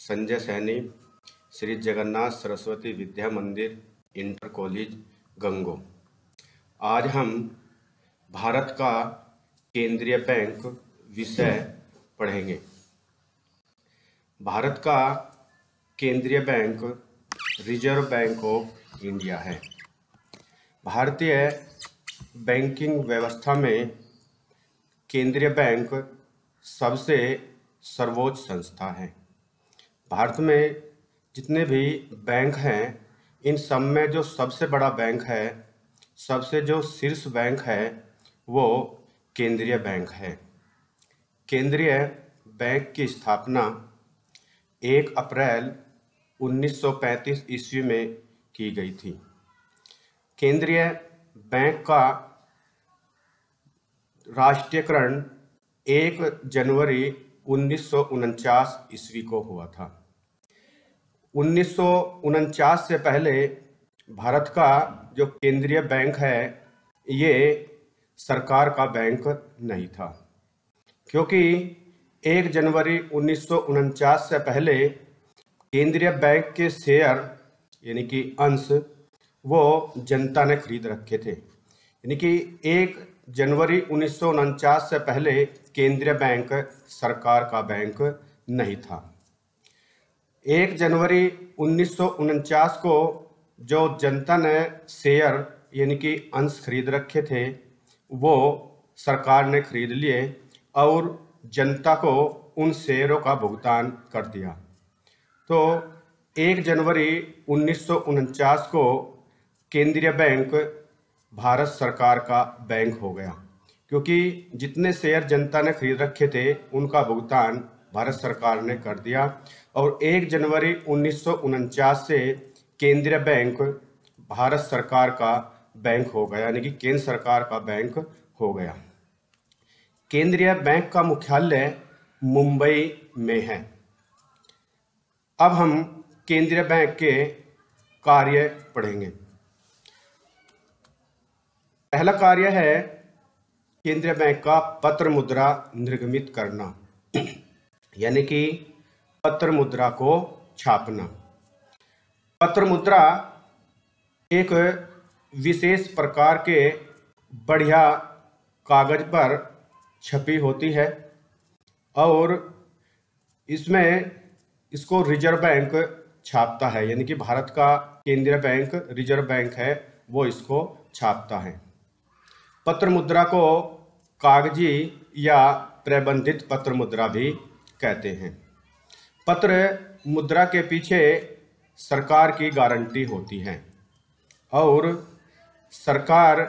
संजय सैनी, श्री जगन्नाथ सरस्वती विद्या मंदिर, inter college गंगो। आज हम भारत का केंद्रीय बैंक विषय पढ़ेंगे। भारत का केंद्रीय bank reserve bank of India है। भारतीय बैंकिंग व्यवस्था में केंद्रीय बैंक सबसे सर्वोच्च संस्था है। भारत में जितने भी बैंक हैं, इन सब में जो सबसे बड़ा बैंक है, सबसे जो शीर्ष बैंक है, वो केंद्रीय बैंक है। केंद्रीय बैंक की स्थापना 1 अप्रैल 1935 ईस्वी में की गई थी। केंद्रीय बैंक का राष्ट्रीयकरण 1 जनवरी 1949 ईस्वी को हुआ था। 1949 से पहले भारत का जो केंद्रीय बैंक है, ये सरकार का बैंक नहीं था, क्योंकि 1 जनवरी 1949 से पहले केंद्रीय बैंक के शेयर यानी कि अंश वो जनता ने खरीद रखे थे। यानी कि 1 जनवरी 1949 से पहले केंद्रीय बैंक सरकार का बैंक नहीं था। 1 जनवरी 1949 को जो जनता ने शेयर यानी कि अंश खरीद रखे थे, वो सरकार ने खरीद लिए और जनता को उन शेयरों का भुगतान कर दिया। तो 1 जनवरी 1949 को केंद्रीय बैंक भारत सरकार का बैंक हो गया, क्योंकि जितने शेयर जनता ने खरीद रखे थे, उनका भुगतान भारत सरकार ने कर दिया और 1 जनवरी 1949 से केंद्रीय बैंक भारत सरकार का बैंक हो गया, यानी कि केंद्र सरकार का बैंक हो गया। केंद्रीय बैंक का मुख्यालय मुंबई में है। अब हम केंद्रीय बैंक के कार्य पढ़ेंगे। पहला कार्य है केंद्रीय बैंक का पत्र मुद्रा निर्गमित करना, यानी कि पत्र मुद्रा को छापना। पत्र मुद्रा एक विशेष प्रकार के बढ़िया कागज पर छपी होती है और इसको रिजर्व बैंक छापता है, यानी कि भारत का केंद्रीय बैंक रिजर्व बैंक है, वो इसको छापता है। पत्र मुद्रा को कागजी या प्रबंधित पत्र मुद्रा भी कहते हैं। पत्र मुद्रा के पीछे सरकार की गारंटी होती है और सरकार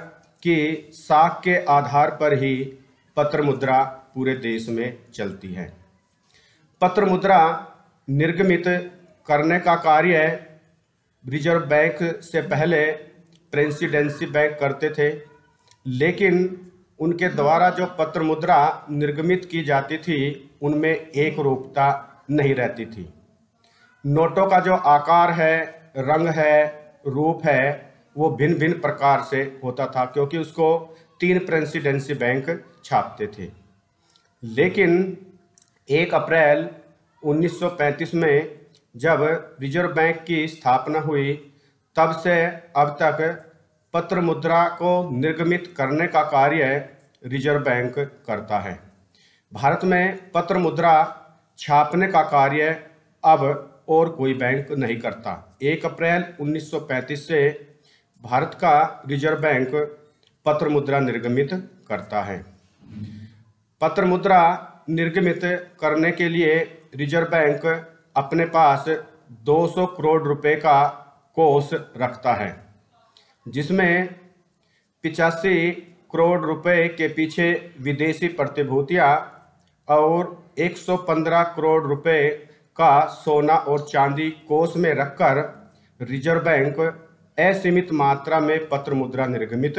की साख के आधार पर ही पत्र मुद्रा पूरे देश में चलती है। पत्र मुद्रा निर्गमित करने का कार्य रिजर्व बैंक से पहले प्रेसिडेंसी बैंक करते थे, लेकिन उनके द्वारा जो पत्र मुद्रा निर्गमित की जाती थी, उनमें एक रूपता नहीं रहती थी। नोटों का जो आकार है, रंग है, रूप है, वो भिन्न भिन्न प्रकार से होता था, क्योंकि उसको 3 प्रेसिडेंसी बैंक छापते थे। लेकिन 1 अप्रैल 1935 में जब रिजर्व बैंक की स्थापना हुई, तब से अब तक पत्र मुद्रा को निर्गमित करने का कार्य रिजर्व बैंक करता है। भारत में पत्र मुद्रा छापने का कार्य अब और कोई बैंक नहीं करता। 1 अप्रैल 1935 से भारत का रिजर्व बैंक पत्र मुद्रा निर्गमित करता है। पत्र मुद्रा निर्गमित करने के लिए रिजर्व बैंक अपने पास 200 करोड़ रुपए का कोष रखता है, जिसमें 85 करोड़ रुपए के पीछे विदेशी प्रतिभूतियां और 115 करोड़ रुपए का सोना और चांदी कोष में रखकर रिजर्व बैंक असीमित मात्रा में पत्र मुद्रा निर्गमित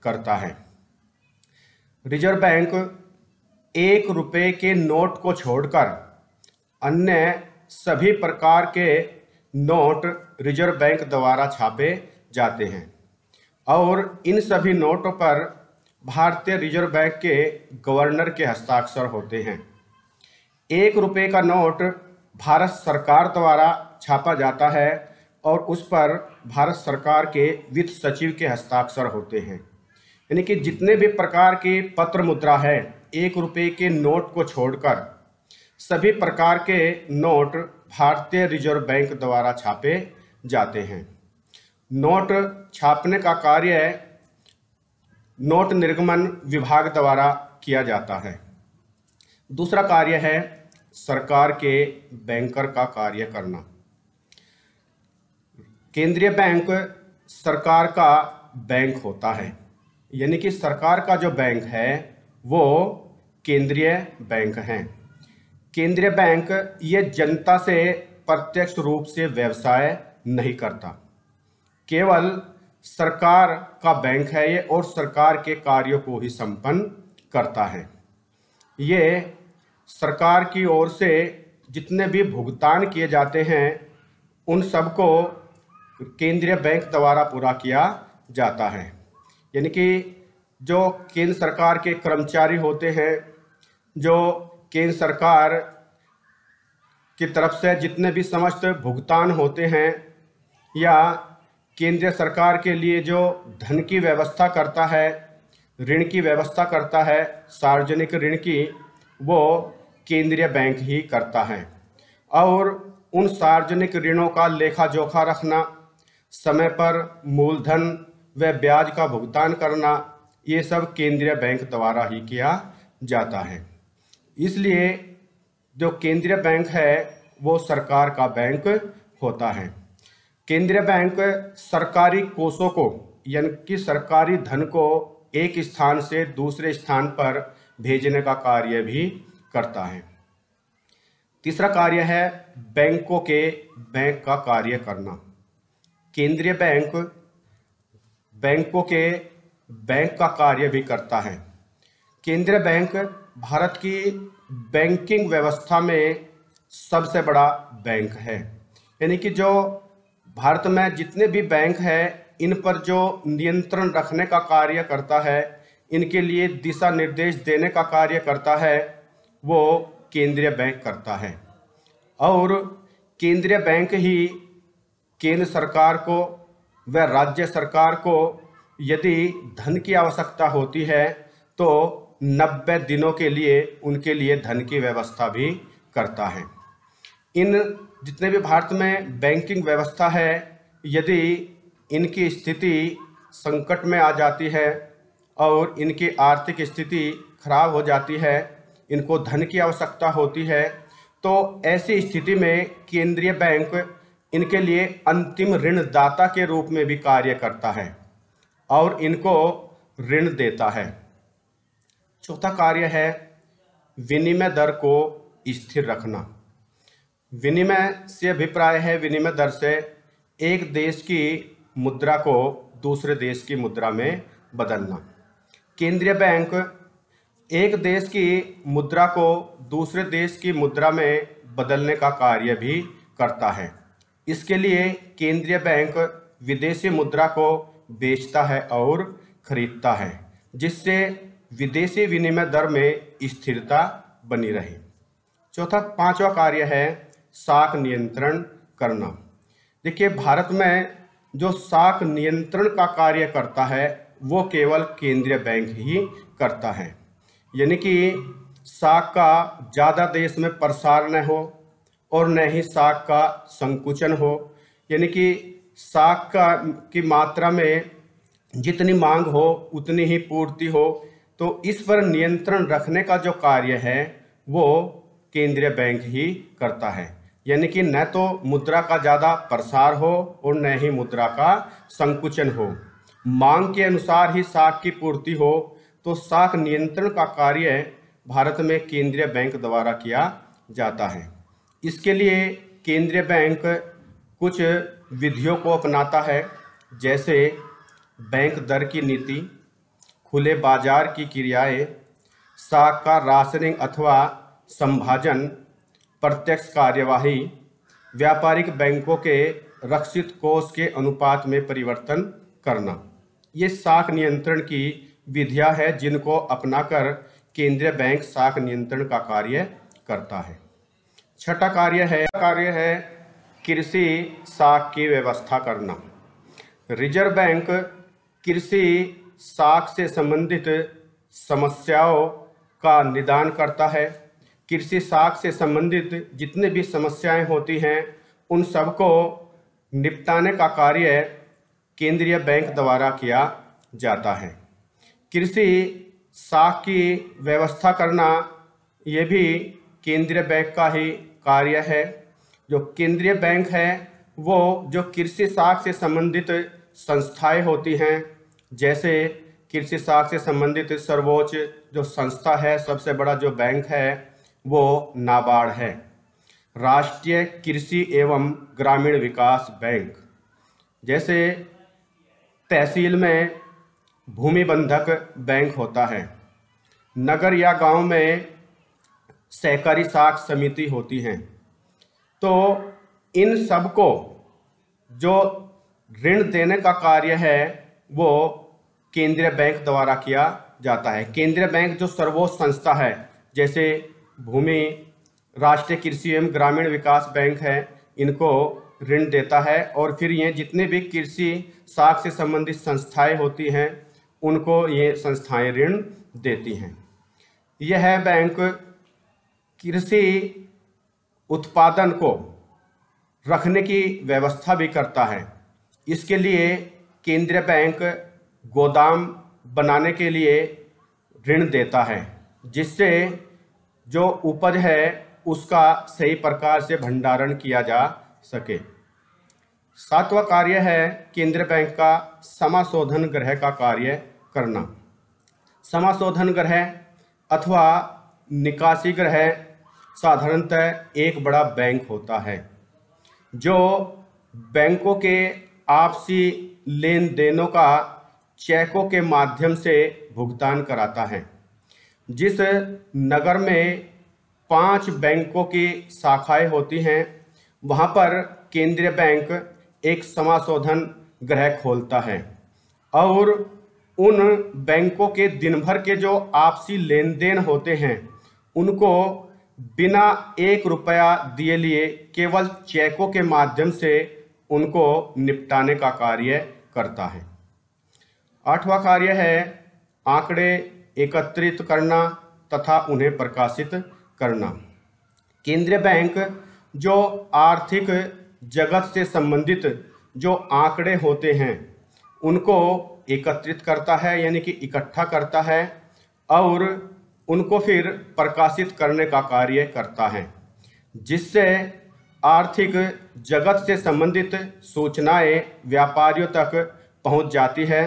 करता है। रिजर्व बैंक 1 रुपए के नोट को छोड़कर अन्य सभी प्रकार के नोट रिजर्व बैंक द्वारा छापे जाते हैं और इन सभी नोटों पर भारतीय रिजर्व बैंक के गवर्नर के हस्ताक्षर होते हैं। 1 रुपये का नोट भारत सरकार द्वारा छापा जाता है और उस पर भारत सरकार के वित्त सचिव के हस्ताक्षर होते हैं। यानी कि जितने भी प्रकार की पत्र मुद्रा है, 1 रुपये के नोट को छोड़कर सभी प्रकार के नोट भारतीय रिजर्व बैंक द्वारा छापे जाते हैं। नोट छापने का कार्य नोट निर्गमन विभाग द्वारा किया जाता है। दूसरा कार्य है सरकार के बैंकर का कार्य करना। केंद्रीय बैंक सरकार का बैंक होता है, यानी कि सरकार का जो बैंक है वो केंद्रीय बैंक है। केंद्रीय बैंक ये जनता से प्रत्यक्ष रूप से व्यवसाय नहीं करता, केवल सरकार का बैंक है ये और सरकार के कार्यों को ही संपन्न करता है। ये सरकार की ओर से जितने भी भुगतान किए जाते हैं उन सबको केंद्रीय बैंक द्वारा पूरा किया जाता है। यानी कि जो केंद्र सरकार के कर्मचारी होते हैं, जो केंद्र सरकार की तरफ से जितने भी समस्त भुगतान होते हैं या केंद्रीय सरकार के लिए जो धन की व्यवस्था करता है, ऋण की व्यवस्था करता है, सार्वजनिक ऋण की, वो केंद्रीय बैंक ही करता है। और उन सार्वजनिक ऋणों का लेखा जोखा रखना, समय पर मूलधन व ब्याज का भुगतान करना, ये सब केंद्रीय बैंक द्वारा ही किया जाता है। इसलिए जो केंद्रीय बैंक है वो सरकार का बैंक होता है। केंद्रीय बैंक सरकारी कोषों को यानी कि सरकारी धन को एक स्थान से दूसरे स्थान पर भेजने का कार्य भी करता है। तीसरा कार्य है बैंकों के बैंक का कार्य करना। केंद्रीय बैंक बैंकों के बैंक का कार्य भी करता है। केंद्रीय बैंक भारत की बैंकिंग व्यवस्था में सबसे बड़ा बैंक है। यानी कि जो भारत में जितने भी बैंक हैं इन पर जो नियंत्रण रखने का कार्य करता है, इनके लिए दिशा निर्देश देने का कार्य करता है, वो केंद्रीय बैंक करता है। और केंद्रीय बैंक ही केंद्र सरकार को व राज्य सरकार को यदि धन की आवश्यकता होती है तो 90 दिनों के लिए उनके लिए धन की व्यवस्था भी करता है। इन जितने भी भारत में बैंकिंग व्यवस्था है, यदि इनकी स्थिति संकट में आ जाती है और इनकी आर्थिक स्थिति खराब हो जाती है, इनको धन की आवश्यकता होती है, तो ऐसी स्थिति में केंद्रीय बैंक इनके लिए अंतिम ऋणदाता के रूप में भी कार्य करता है और इनको ऋण देता है। चौथा कार्य है विनिमय दर को स्थिर रखना। विनिमय से अभिप्राय है विनिमय दर से एक देश की मुद्रा को दूसरे देश की मुद्रा में बदलना। केंद्रीय बैंक एक देश की मुद्रा को दूसरे देश की मुद्रा में बदलने का कार्य भी करता है। इसके लिए केंद्रीय बैंक विदेशी मुद्रा को बेचता है और खरीदता है, जिससे विदेशी विनिमय दर में स्थिरता बनी रहे। पांचवा कार्य है साख नियंत्रण करना। देखिए, भारत में जो साख नियंत्रण का कार्य करता है वो केवल केंद्रीय बैंक ही करता है। यानी कि साख का ज़्यादा देश में प्रसार न हो और न ही साख का संकुचन हो। यानी कि साख की मात्रा में जितनी मांग हो उतनी ही पूर्ति हो, तो इस पर नियंत्रण रखने का जो कार्य है वो केंद्रीय बैंक ही करता है। यानी कि न तो मुद्रा का ज़्यादा प्रसार हो और न ही मुद्रा का संकुचन हो, मांग के अनुसार ही साख की पूर्ति हो। तो साख नियंत्रण का कार्य भारत में केंद्रीय बैंक द्वारा किया जाता है। इसके लिए केंद्रीय बैंक कुछ विधियों को अपनाता है, जैसे बैंक दर की नीति, खुले बाजार की क्रियाएं, साख का राशनिंग अथवा संभाजन, प्रत्यक्ष कार्यवाही, व्यापारिक बैंकों के रक्षित कोष के अनुपात में परिवर्तन करना। ये साख नियंत्रण की विधियां हैं जिनको अपनाकर केंद्रीय बैंक साख नियंत्रण का कार्य करता है। छठा कार्य है कृषि साख की व्यवस्था करना। रिजर्व बैंक कृषि साख से संबंधित समस्याओं का निदान करता है। कृषि साख से संबंधित जितने भी समस्याएं होती हैं उन सबको निपटाने का कार्य केंद्रीय बैंक द्वारा किया जाता है। कृषि साख की व्यवस्था करना ये भी केंद्रीय बैंक का ही कार्य है। जो केंद्रीय बैंक है वो जो कृषि साख से संबंधित संस्थाएं होती हैं, जैसे कृषि साख से संबंधित सर्वोच्च जो संस्था है, सबसे बड़ा जो बैंक है वो नाबार्ड है, राष्ट्रीय कृषि एवं ग्रामीण विकास बैंक। जैसे तहसील में भूमि बंधक बैंक होता है, नगर या गांव में सहकारी साख समिति होती हैं। तो इन सब को जो ऋण देने का कार्य है वो केंद्रीय बैंक द्वारा किया जाता है। केंद्रीय बैंक जो सर्वोच्च संस्था है, जैसे भूमि राष्ट्रीय कृषि एवं ग्रामीण विकास बैंक है, इनको ऋण देता है और फिर ये जितने भी कृषि साख से संबंधित संस्थाएं होती हैं उनको ये संस्थाएं ऋण देती हैं। यह बैंक कृषि उत्पादन को रखने की व्यवस्था भी करता है। इसके लिए केंद्रीय बैंक गोदाम बनाने के लिए ऋण देता है, जिससे जो उपज है उसका सही प्रकार से भंडारण किया जा सके। सातवां कार्य है केंद्रीय बैंक का समाशोधन गृह का कार्य करना। समाशोधन गृह अथवा निकासी गृह साधारणतः एक बड़ा बैंक होता है जो बैंकों के आपसी लेन देनों का चेकों के माध्यम से भुगतान कराता है। जिस नगर में 5 बैंकों की शाखाएं होती हैं वहाँ पर केंद्रीय बैंक एक समाशोधन गृह खोलता है और उन बैंकों के दिन भर के जो आपसी लेन देन होते हैं उनको बिना 1 रुपया दिए लिए केवल चेकों के माध्यम से उनको निपटाने का कार्य करता है। 8वां कार्य है आंकड़े एकत्रित करना तथा उन्हें प्रकाशित करना। केंद्रीय बैंक जो आर्थिक जगत से संबंधित जो आंकड़े होते हैं उनको एकत्रित करता है, यानी कि इकट्ठा करता है और उनको फिर प्रकाशित करने का कार्य करता है, जिससे आर्थिक जगत से संबंधित सूचनाएं व्यापारियों तक पहुंच जाती है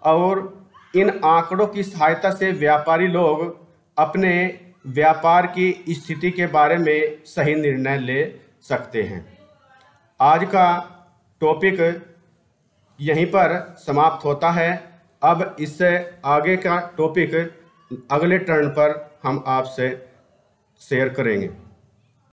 और इन आंकड़ों की सहायता से व्यापारी लोग अपने व्यापार की स्थिति के बारे में सही निर्णय ले सकते हैं। आज का टॉपिक यहीं पर समाप्त होता है। अब इससे आगे का टॉपिक अगले टर्न पर हम आपसे शेयर करेंगे।